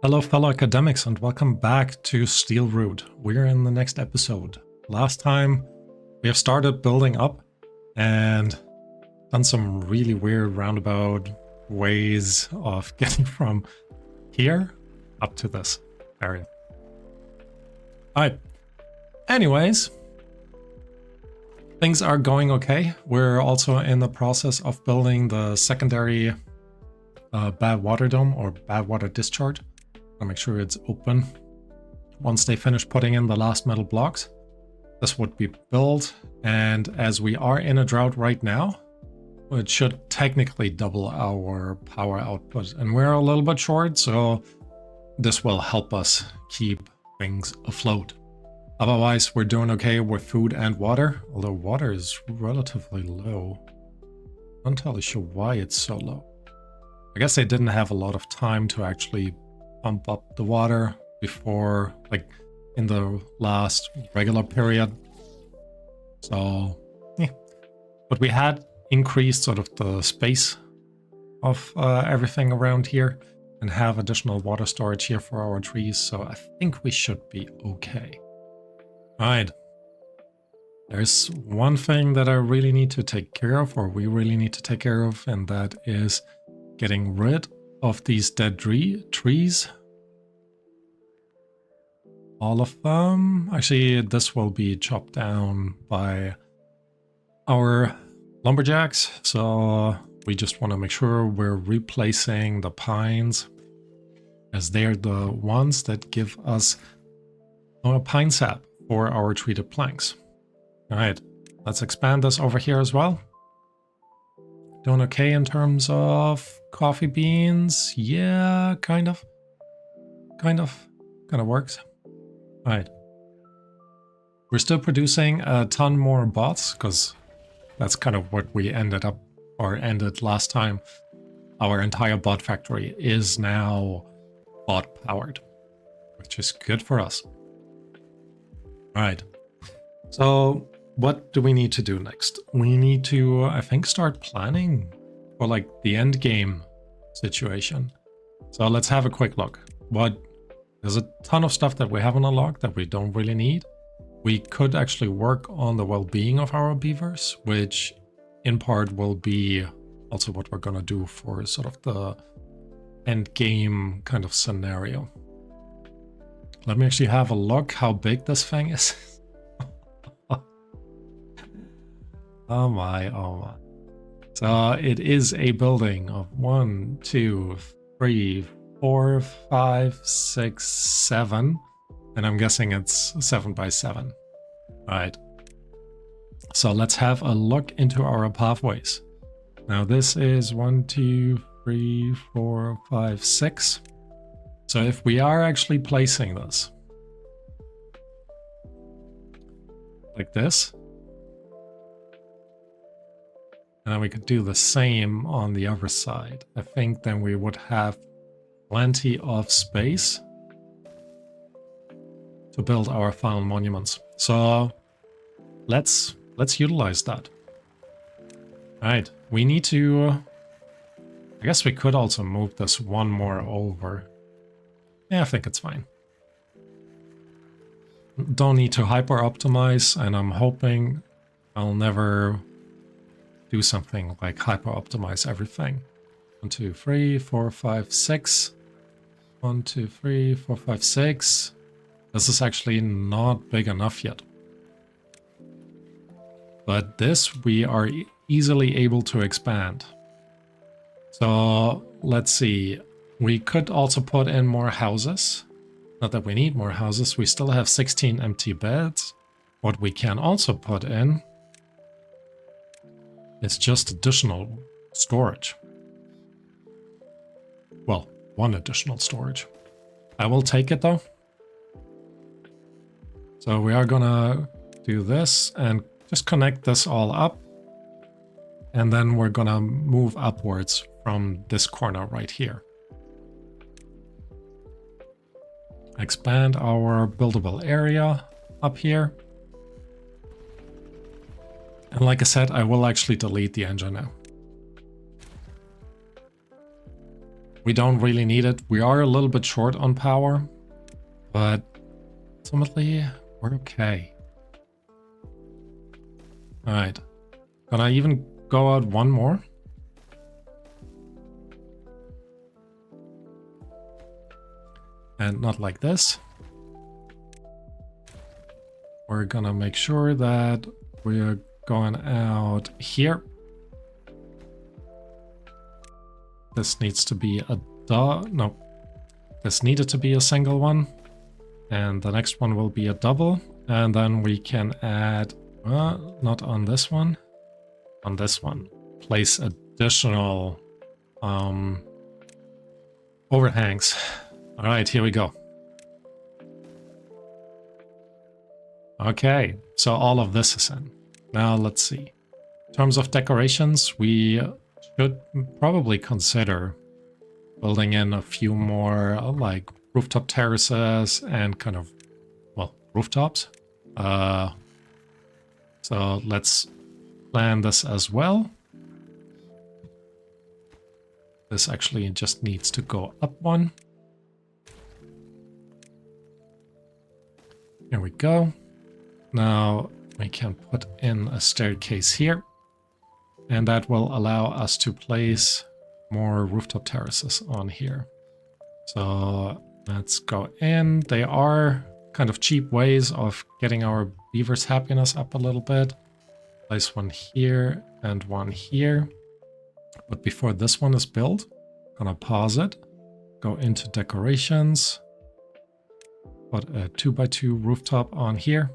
Hello fellow academics and welcome back to Steel Root. We're in the next episode. Last time we have started building up and done some really weird roundabout ways of getting from here up to this area. Alright, anyways, things are going okay. We're also in the process of building the secondary bad water dome or bad water discharge. I'll make sure it's open. Once they finish putting in the last metal blocks, this would be built. And as we are in a drought right now, it should technically double our power output. And we're a little bit short, so this will help us keep things afloat. Otherwise, we're doing okay with food and water, although water is relatively low. I'm not entirely sure why it's so low. I guess they didn't have a lot of time to actually pump up the water before, like, in the last regular period. So, yeah. But we had increased sort of the space of everything around here and have additional water storage here for our trees. So I think we should be okay. All right. There's one thing that I really need to take care of, or we really need to take care of, and that is getting rid of these dead trees. All of them. Actually, this will be chopped down by our lumberjacks. So we just want to make sure we're replacing the pines, as they're the ones that give us pine sap for our treated planks. All right, let's expand this over here as well. Doing okay in terms of coffee beans. Yeah, kind of works. All right. We're still producing a ton more bots because that's kind of what we ended last time. Our entire bot factory is now bot powered, which is good for us. All right. So what do we need to do next? We need to, I think, start planning for like the end game situation. So let's have a quick look. There's a ton of stuff that we haven't unlocked that we don't really need. We could actually work on the well-being of our beavers, which in part will be also what we're gonna do for sort of the end game kind of scenario. Let me actually have a look how big this thing is. Oh my. So it is a building of 1, 2, 3, 4, 5, 6, 7. And I'm guessing it's 7 by 7. All right. So let's have a look into our pathways. Now this is 1, 2, 3, 4, 5, 6. So if we are actually placing this like this, and then we could do the same on the other side. I think then we would have plenty of space to build our final monuments. So let's utilize that. All right, we need to, I guess we could also move this one more over. Yeah, I think it's fine. Don't need to hyper optimize, and I'm hoping I'll never do something like hyper optimize everything. 1, 2, 3, 4, 5, 6. 1, 2, 3, 4, 5, 6. This is actually not big enough yet. But this we are easily able to expand. So let's see. We could also put in more houses. Not that we need more houses. We still have 16 empty beds. What we can also put in is just additional storage. Well, one additional storage. I will take it though. So we are gonna do this and just connect this all up. And then we're gonna move upwards from this corner right here. Expand our buildable area up here. And like I said, I will actually delete the engine now. We don't really need it. We are a little bit short on power, but ultimately we're okay. All right, can I even go out one more? And not like this. We're gonna make sure that we're going out here. This needs to be a no. This needed to be a single one. And the next one will be a double. And then we can add, not on this one, on this one. Place additional overhangs. All right, here we go. Okay, so all of this is in. Now let's see. In terms of decorations, we should probably consider building in a few more like rooftop terraces and kind of, well, rooftops. So let's plan this as well. This actually just needs to go up one. Here we go. Now we can put in a staircase here, and that will allow us to place more rooftop terraces on here. So let's go in. They are kind of cheap ways of getting our beavers' happiness up a little bit. Place one here and one here. But before this one is built, I'm gonna pause it, go into decorations, put a 2x2 rooftop on here.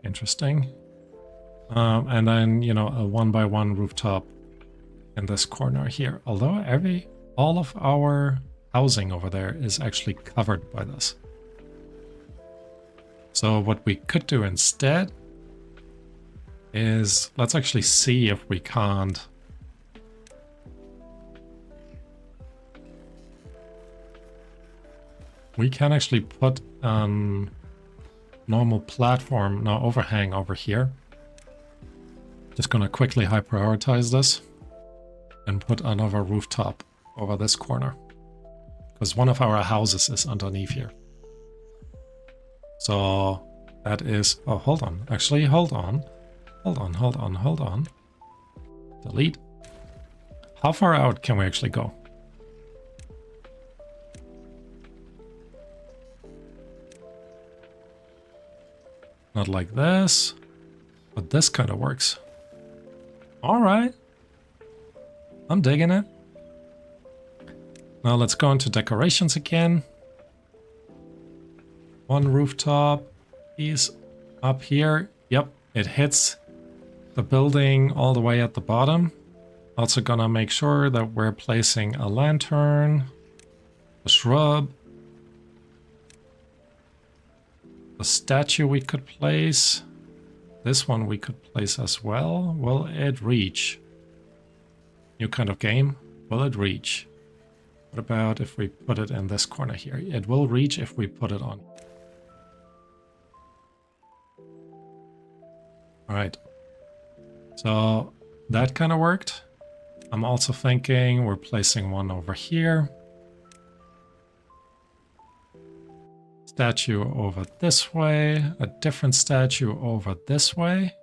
Interesting. And then, you know, a 1x1 rooftop in this corner here. Although all of our housing over there is actually covered by this. So what we could do instead is, let's actually see if we can't we can actually put normal platform, no overhang over here. Just gonna quickly high prioritize this and put another rooftop over this corner, because one of our houses is underneath here. So that is, oh, hold on, actually, hold on. Delete. How far out can we actually go? Not like this, but this kind of works. All right. I'm digging it. Now let's go into decorations again. One rooftop is up here. Yep, it hits the building all the way at the bottom. Also gonna make sure that we're placing a lantern, a shrub, a statue we could place. This one we could place as well. Will it reach? New kind of game. Will it reach? What about if we put it in this corner here? It will reach if we put it on. All right. So that kind of worked. I'm also thinking we're placing one over here. Statue over this way, a different statue over this way.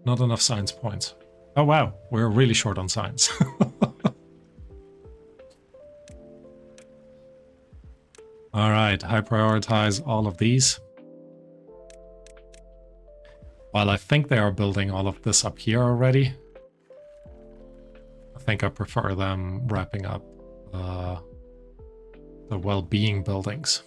Not enough science points. Oh wow, we're really short on science. All right, high prioritize all of these. While I think they are building all of this up here already, I think I prefer them wrapping up the well-being buildings.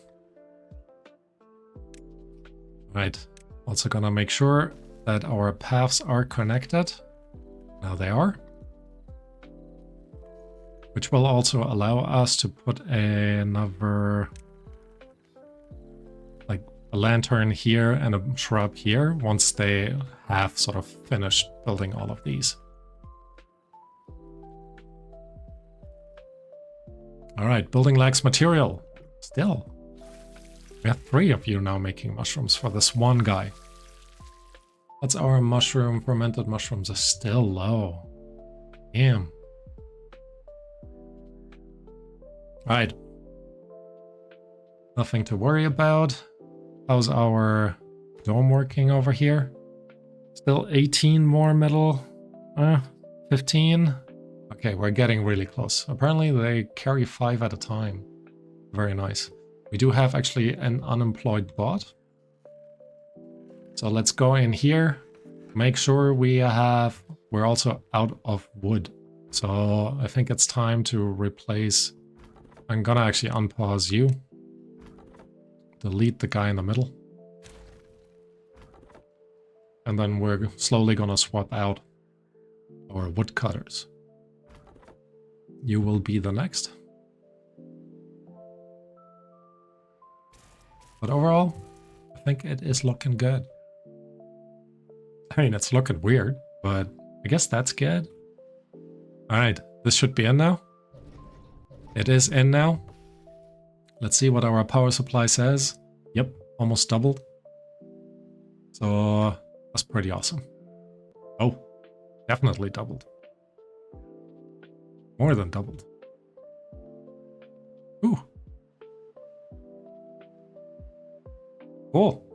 Right, also gonna make sure that our paths are connected. Now they are. Which will also allow us to put another, like a lantern here and a shrub here once they have sort of finished building all of these. All right, building lacks material. Still. We have 3 of you now making mushrooms for this one guy. That's our mushroom. Fermented mushrooms are still low. Damn. Right. Nothing to worry about. How's our dome working over here? Still 18 more metal. 15. Okay, we're getting really close. Apparently they carry 5 at a time. Very nice. We do have actually an unemployed bot. So let's go in here. Make sure we're also out of wood. So I think it's time to replace. I'm gonna actually unpause you. Delete the guy in the middle. And then we're slowly gonna swap out our woodcutters. You will be the next. But overall, I think it is looking good. I mean, it's looking weird, but I guess that's good. Alright, this should be in now. It is in now. Let's see what our power supply says. Yep, almost doubled. So that's pretty awesome. Oh, definitely doubled. More than doubled. Ooh. Cool.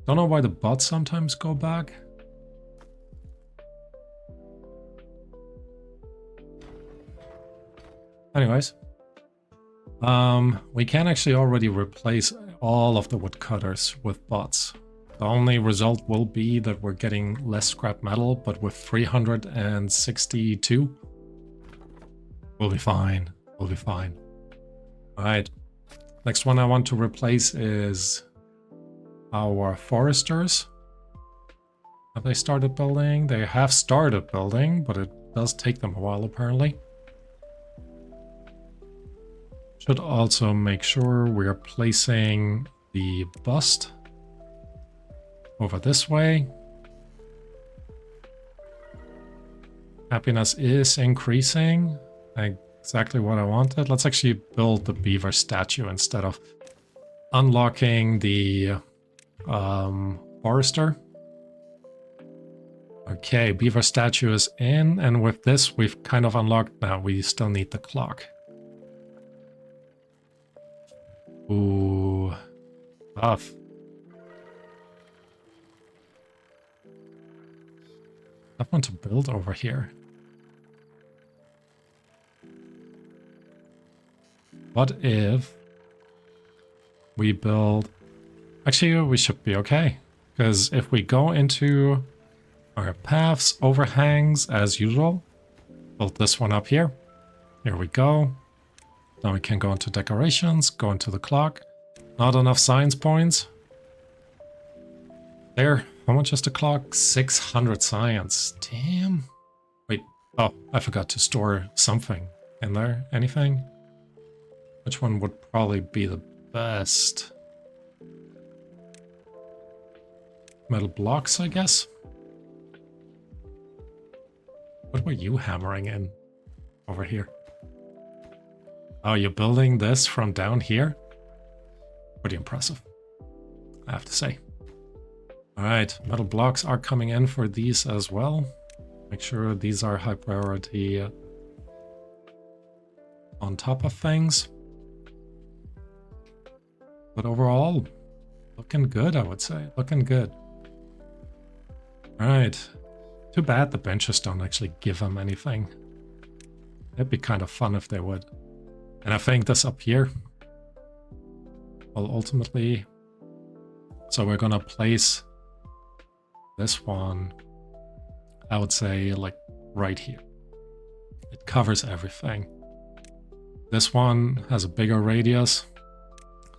Don't know why the bots sometimes go back. Anyways. We can actually already replace all of the woodcutters with bots. The only result will be that we're getting less scrap metal, but with 362, we'll be fine. We'll be fine. Alright. Next one I want to replace is our foresters. Have they started building? They have started building, but it does take them a while apparently. Should also make sure we're placing the bust over this way. Happiness is increasing. Exactly what I wanted. Let's actually build the beaver statue instead of unlocking the forester. Okay, beaver statue is in, and with this we've kind of unlocked. Now we still need the clock. Ooh, tough. Tough one to build over here. What if we build... Actually, we should be okay. Because if we go into our paths, overhangs, as usual, build this one up here. Here we go. Now we can go into decorations, go into the clock. Not enough science points. There. How much is the clock? 600 science. Damn. Wait. Oh, I forgot to store something in there. Anything? Which one would probably be the best? Metal blocks, I guess. What were you hammering in over here? Oh, you're building this from down here? Pretty impressive, I have to say. Alright, metal blocks are coming in for these as well. Make sure these are high priority on top of things. But overall, looking good, I would say. Looking good. Alright. Too bad the benches don't actually give them anything. It'd be kind of fun if they would. And I think this up here will ultimately... So we're gonna place this one, I would say, like right here. It covers everything. This one has a bigger radius,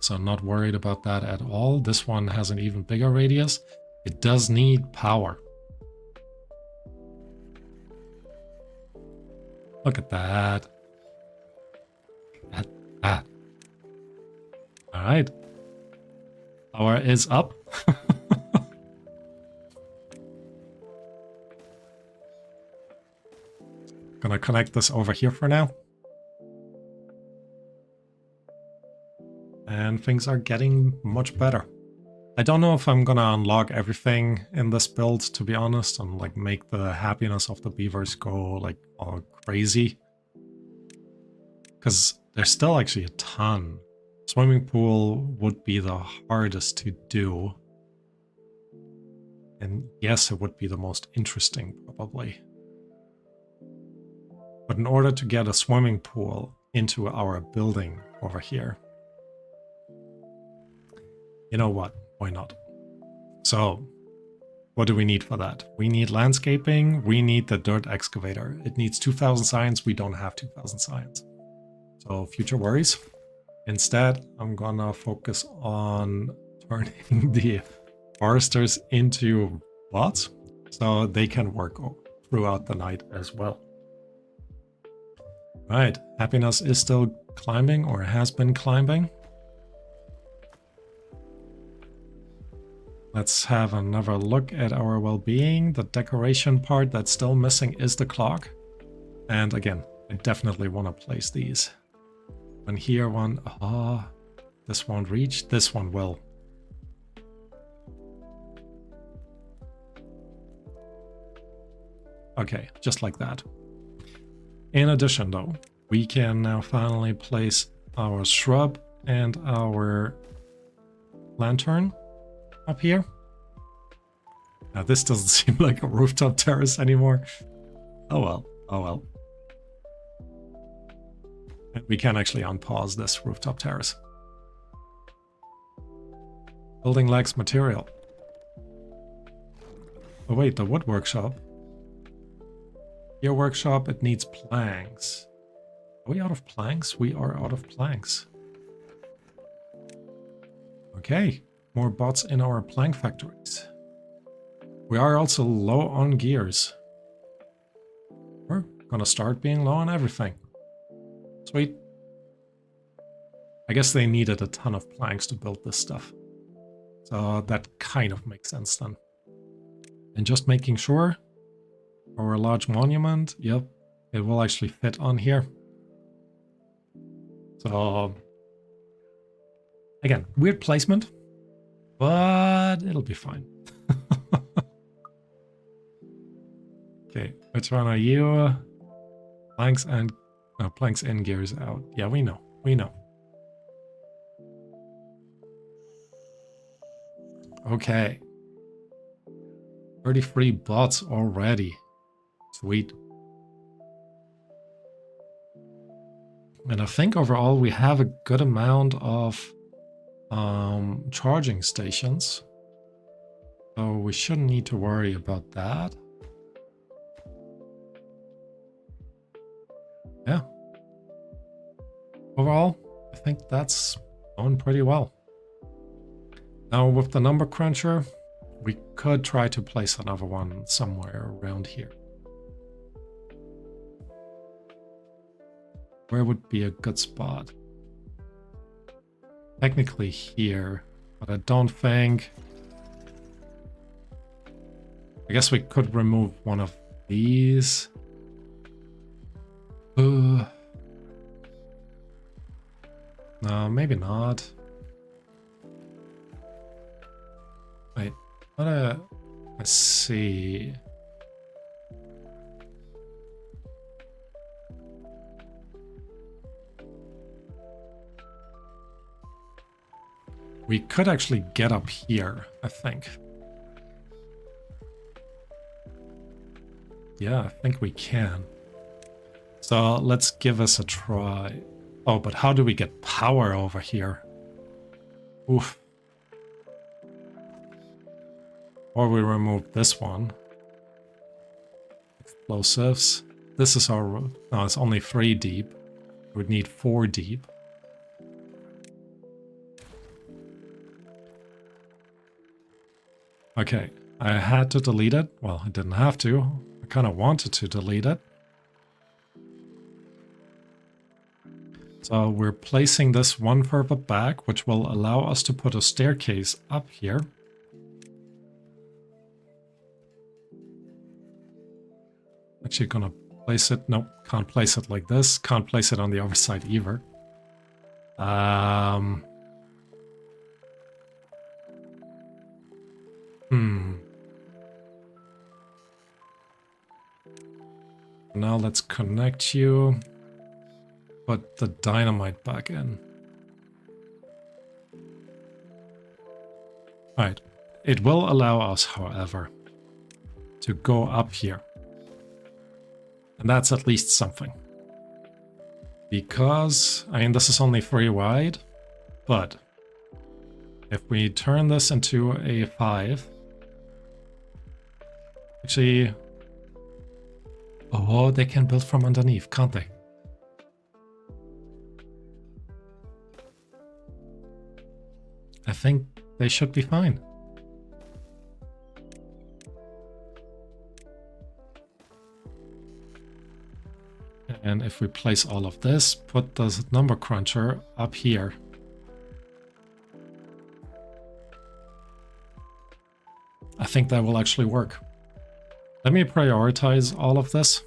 so I'm not worried about that at all. This one has an even bigger radius. It does need power. Look at that. That. Alright. Power is up. Gonna connect this over here for now. And things are getting much better. I don't know if I'm gonna unlock everything in this build, to be honest, and like make the happiness of the beavers go like all crazy. Because there's still actually a ton. Swimming pool would be the hardest to do. And yes, it would be the most interesting, probably. But in order to get a swimming pool into our building over here, you know what? Why not? So, what do we need for that? We need landscaping. We need the dirt excavator. It needs 2,000 science. We don't have 2,000 science. So, future worries. Instead, I'm gonna focus on turning the foresters into bots so they can work throughout the night as well. Right, happiness is still climbing, or has been climbing. Let's have another look at our well-being. The decoration part that's still missing is the clock. And again, I definitely want to place these. One here, one... Ah, this won't reach. This one will. Okay, just like that. In addition, though, we can now finally place our shrub and our lantern up here. Now, this doesn't seem like a rooftop terrace anymore. Oh well, oh well. And we can actually unpause this rooftop terrace. Building lacks material. Oh wait, the wood workshop. Your workshop, it needs planks. Are we out of planks? We are out of planks. Okay, more bots in our plank factories. We are also low on gears. We're gonna start being low on everything. Sweet. I guess they needed a ton of planks to build this stuff. So that kind of makes sense then. And just making sure, our large monument, yep, it will actually fit on here. So, again, weird placement, but it'll be fine. Okay, which one are you? Planks and planks in, gears out. Yeah, we know. We know. Okay. 33 bots already. Sweet. And I think overall we have a good amount of charging stations. So we shouldn't need to worry about that. Yeah. Overall, I think that's going pretty well. Now with the number cruncher, we could try to place another one somewhere around here. Where would be a good spot? Technically here, but I don't think... I guess we could remove one of these. No, maybe not. Wait, let's see. We could actually get up here, I think. Yeah, I think we can. So let's give us a try. Oh, but how do we get power over here? Oof. Or we remove this one. Explosives. This is our... No, it's only 3 deep. We'd need 4 deep. Okay, I had to delete it. Well, I didn't have to. I kind of wanted to delete it. So we're placing this one further back, which will allow us to put a staircase up here. Actually gonna place it. Nope, can't place it like this. Can't place it on the other side either. Now let's connect you. Put the dynamite back in. Alright. It will allow us, however, to go up here. And that's at least something. Because, I mean, this is only 3 wide, but if we turn this into a 5, actually, oh, they can build from underneath, can't they? I think they should be fine. And if we place all of this, put the number cruncher up here. I think that will actually work. Let me prioritize all of this.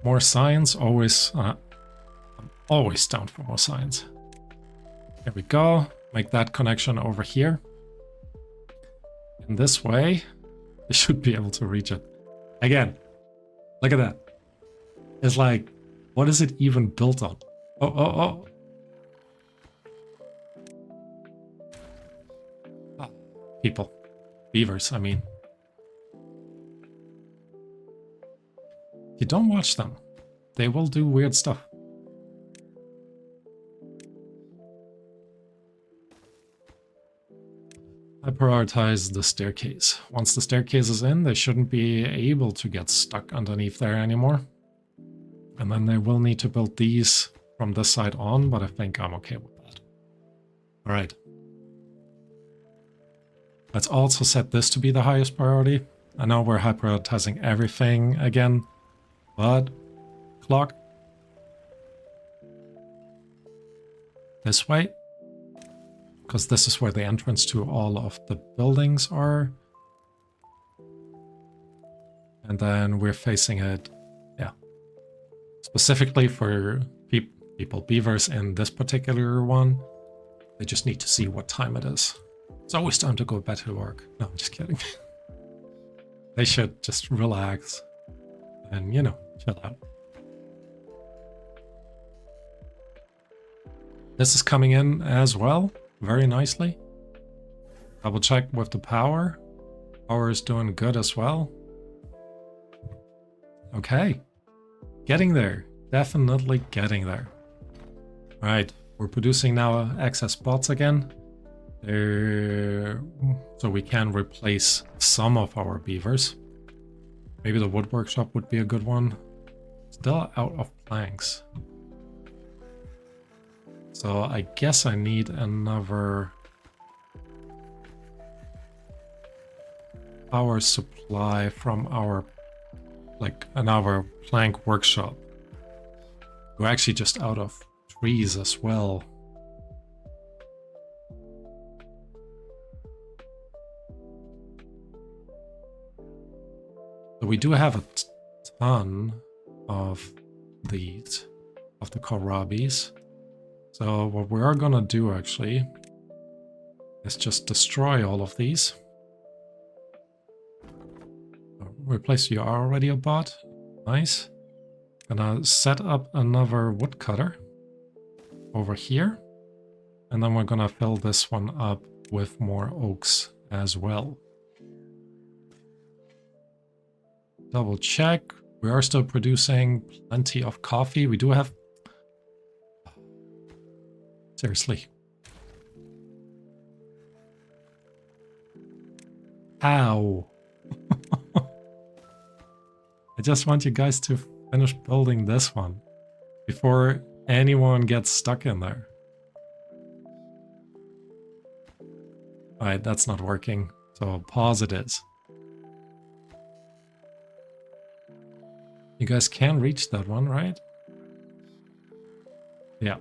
More science, always, I'm always down for more science. There we go. Make that connection over here. In this way, they should be able to reach it. Again, look at that. It's like, what is it even built on? Oh. People. Beavers, I mean. You don't watch them. They will do weird stuff. I prioritize the staircase. Once the staircase is in, they shouldn't be able to get stuck underneath there anymore. And then they will need to build these from this side on, but I think I'm okay with that. All right. Let's also set this to be the highest priority. I know we're high prioritizing everything again, but clock. This way. Because this is where the entrance to all of the buildings are. And then we're facing it, yeah. Specifically for people, beavers in this particular one. They just need to see what time it is. It's always time to go back to work. No, I'm just kidding. They should just relax and, you know, chill out. This is coming in as well, very nicely. Double check with the power. Power is doing good as well. Okay. Getting there. Definitely getting there. All right. We're producing now excess bots again. So we can replace some of our beavers. Maybe the wood workshop would be a good one. Still out of planks. So I guess I need another power supply from our, like, another plank workshop. We're actually just out of trees as well. So we do have a ton of these, of the kohlrabies. So what we are gonna do actually is just destroy all of these. Replace you are already a bot. Nice. Gonna set up another woodcutter over here. And then we're gonna fill this one up with more oaks as well. Double check. We are still producing plenty of coffee. We do have... Seriously. Ow. I just want you guys to finish building this one before anyone gets stuck in there. Alright, that's not working. So pause it is. You guys can reach that one, right? Yeah.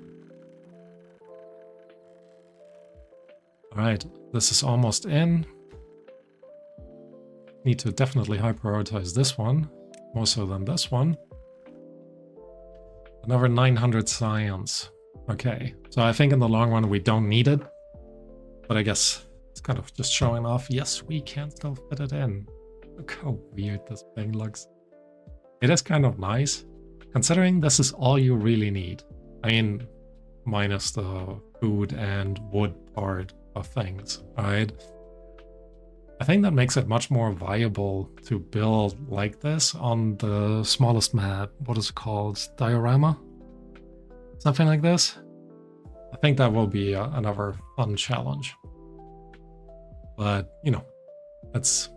Alright, this is almost in. Need to definitely high prioritize this one, more so than this one. Another 900 science. Okay, so I think in the long run we don't need it. But I guess it's kind of just showing off, yes, we can still fit it in. Look how weird this thing looks. It is kind of nice, considering this is all you really need. I mean, minus the food and wood part of things, right? I think that makes it much more viable to build like this on the smallest map. What is it called? Diorama? Something like this? I think that will be another fun challenge. But, you know, let's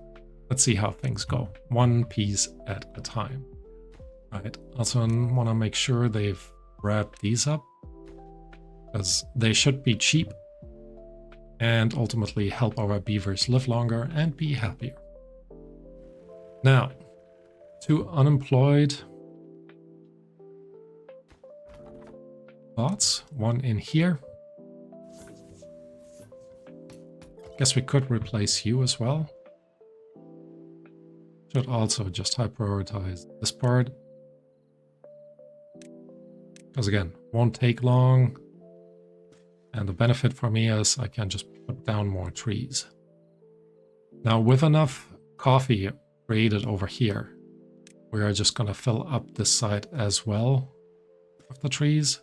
see how things go. One piece at a time. Right. Also want to make sure they've wrapped these up, because they should be cheap and ultimately help our beavers live longer and be happier. Now, 2 unemployed bots, 1 in here. Guess we could replace you as well. Should also just high prioritize this part. Because again, won't take long. And the benefit for me is I can just put down more trees. Now with enough coffee created over here, we are just gonna fill up this side as well with the trees.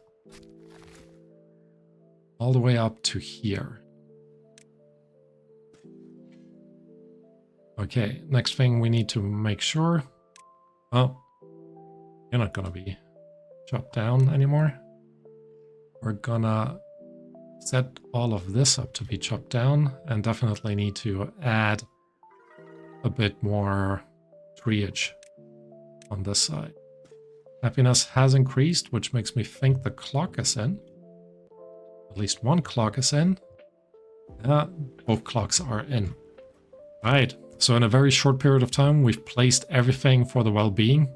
All the way up to here. Okay, next thing we need to make sure. Oh, you're not gonna be chopped down anymore. We're gonna set all of this up to be chopped down and definitely need to add a bit more treeage on this side. Happiness has increased, which makes me think the clock is in. At least one clock is in. Both clocks are in. Right, so in a very short period of time, we've placed everything for the well-being.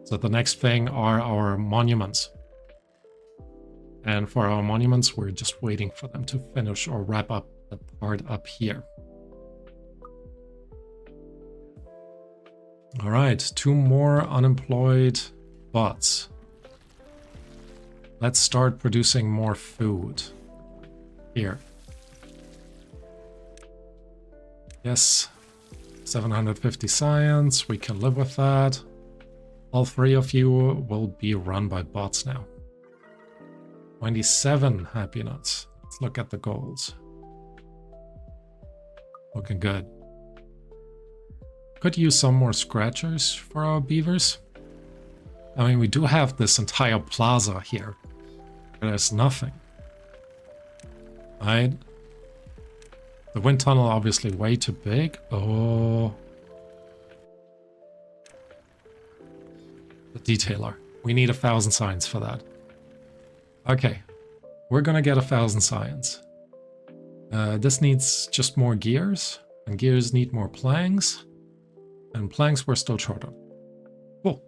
So the next thing are our monuments. And for our monuments, we're just waiting for them to finish or wrap up the part up here. All right, 2 more unemployed bots. Let's start producing more food. Here. Yes, 750 science, we can live with that. All 3 of you will be run by bots now. 27 happiness. Let's look at the goals. Looking good. Could use some more scratchers for our beavers. I mean, we do have this entire plaza here. There's nothing. Right? The wind tunnel obviously way too big. Oh. The detailer. We need 1,000 signs for that. Okay. We're gonna get 1,000 signs. This needs just more gears. And gears need more planks. And planks we're still short on. Cool.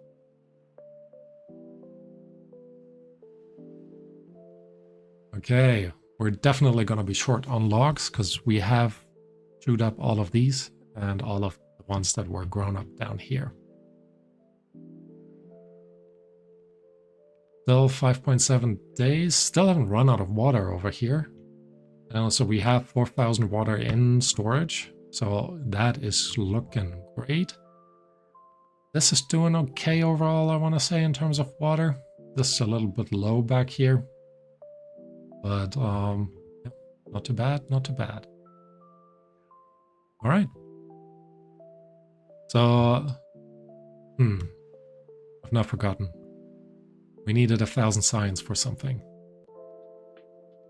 Okay. We're definitely going to be short on logs because we have chewed up all of these and all of the ones that were grown up down here. Still 5.7 days. Still haven't run out of water over here. And also we have 4,000 water in storage. So that is looking great. This is doing okay overall, I want to say, in terms of water. This is a little bit low back here. But, not too bad, not too bad. All right. So, I've not forgotten. We needed 1,000 signs for something.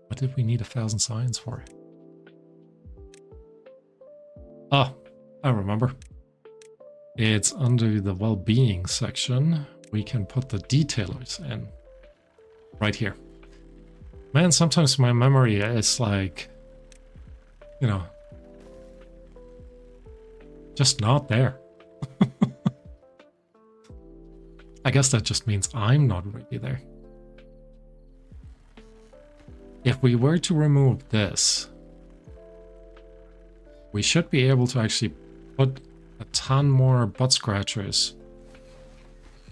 What did we need 1,000 signs for? Oh, I remember. It's under the well-being section. We can put the detailers in. Right here. Man, sometimes my memory is like, you know, just not there. I guess that just means I'm not really there. If we were to remove this, we should be able to actually put a ton more butt scratchers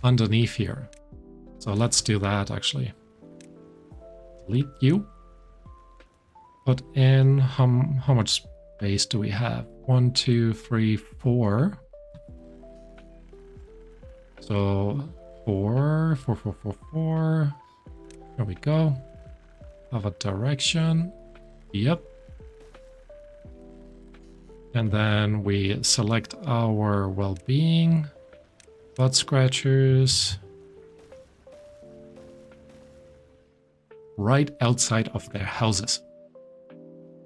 underneath here. So let's do that actually. Delete you. Put in how much space do we have? 1, 2, 3, 4. So 4, 4, 4, 4, 4. There we go. Have a direction. Yep. And then we select our well-being, butt scratchers, right outside of their houses.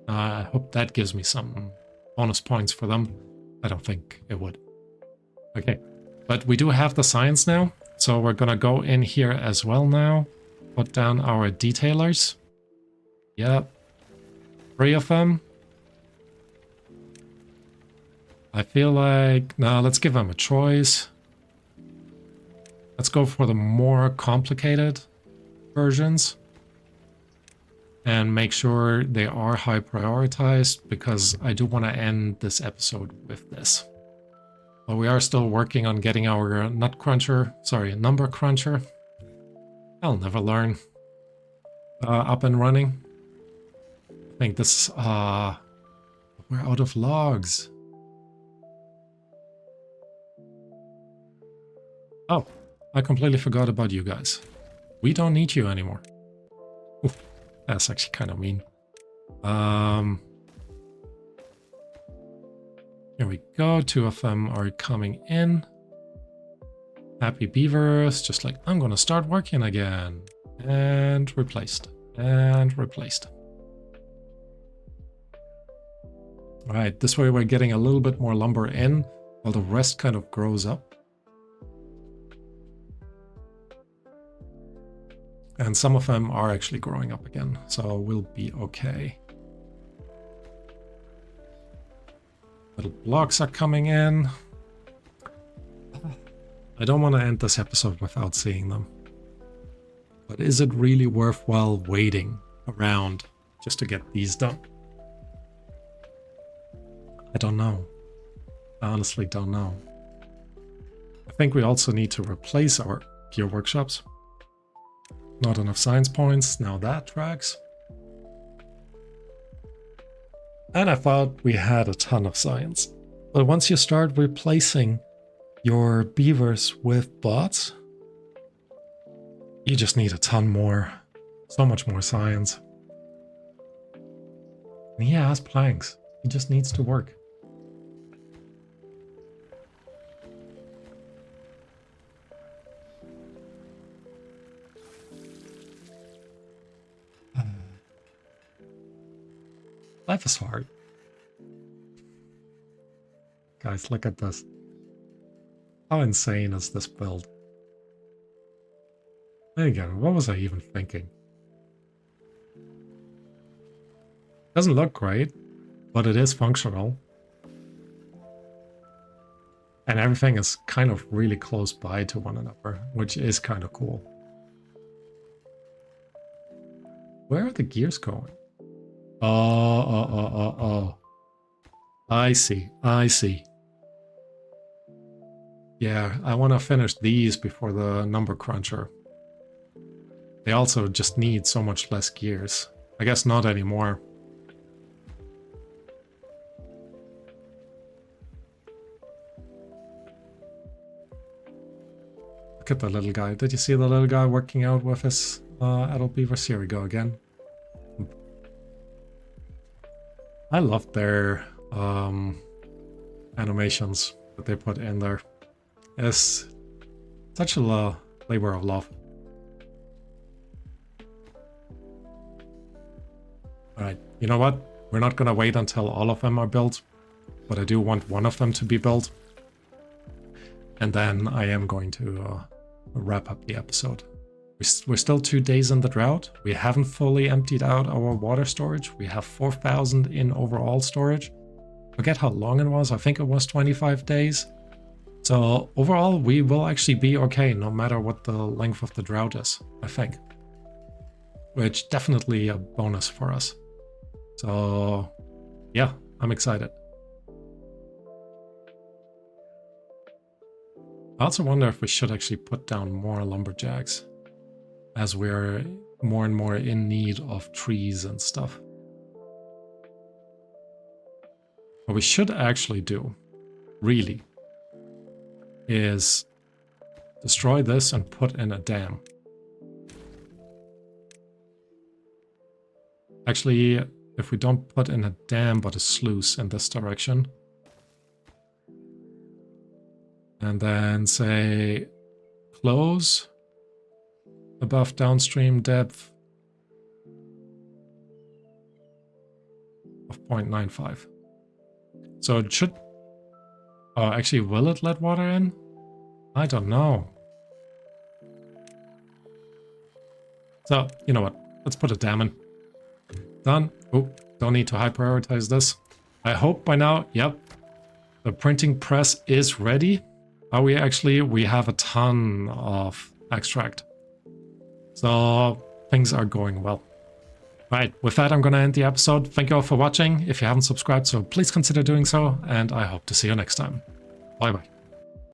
I hope that gives me some bonus points for them. I don't think it would. Okay, but we do have the science now, so we're gonna go in here as well now. Put down our detailers. Yep. 3 of them. I feel like... No, let's give them a choice. Let's go for the more complicated versions. And make sure they are high prioritized, because I do want to end this episode with this. But we are still working on getting our number cruncher. I'll never learn. Up and running. I think this... we're out of logs. Oh, I completely forgot about you guys. We don't need you anymore. Oof, that's actually kind of mean. Here we go. 2 of them are coming in. Happy beavers. Just like, I'm going to start working again. And replaced. And replaced. All right, this way we're getting a little bit more lumber in, while the rest kind of grows up. And some of them are actually growing up again, so we'll be okay. Little blocks are coming in. I don't want to end this episode without seeing them. But is it really worthwhile waiting around just to get these done? I don't know. I honestly don't know. I think we also need to replace our gear workshops. Not enough science points, now that tracks. And I thought we had a ton of science. But once you start replacing your beavers with bots, you just need a ton more. So much more science. And he has planks. He just needs to work. Life is hard. Guys, look at this. How insane is this build? And again, what was I even thinking? Doesn't look great, but it is functional. And everything is kind of really close by to one another, which is kind of cool. Where are the gears going? Oh. I see. Yeah, I want to finish these before the number cruncher. They also just need so much less gears. I guess not anymore. Look at the little guy. Did you see the little guy working out with his adult beavers? Here we go again. I love their animations that they put in there. It's such a labor of love. Alright, you know what? We're not gonna wait until all of them are built, but I do want one of them to be built. And then I am going to wrap up the episode. We're still 2 days in the drought. We haven't fully emptied out our water storage. We have 4,000 in overall storage. Forget how long it was. I think it was 25 days. So overall, we will actually be okay, no matter what the length of the drought is, I think. Which definitely a bonus for us. So yeah, I'm excited. I also wonder if we should actually put down more lumberjacks, as we're more and more in need of trees and stuff. What we should actually do, really, is destroy this and put in a dam. Actually, if we don't put in a dam but a sluice in this direction, and then say close above downstream depth of 0.95. So it should... Oh, actually, will it let water in? I don't know. So, you know what? Let's put a dam in. Done. Oh, don't need to high prioritize this. I hope by now, yep, the printing press is ready. Are we actually? We have a ton of extract. So things are going well. Right, with that, I'm going to end the episode. Thank you all for watching. If you haven't subscribed, so please consider doing so, and I hope to see you next time. Bye-bye.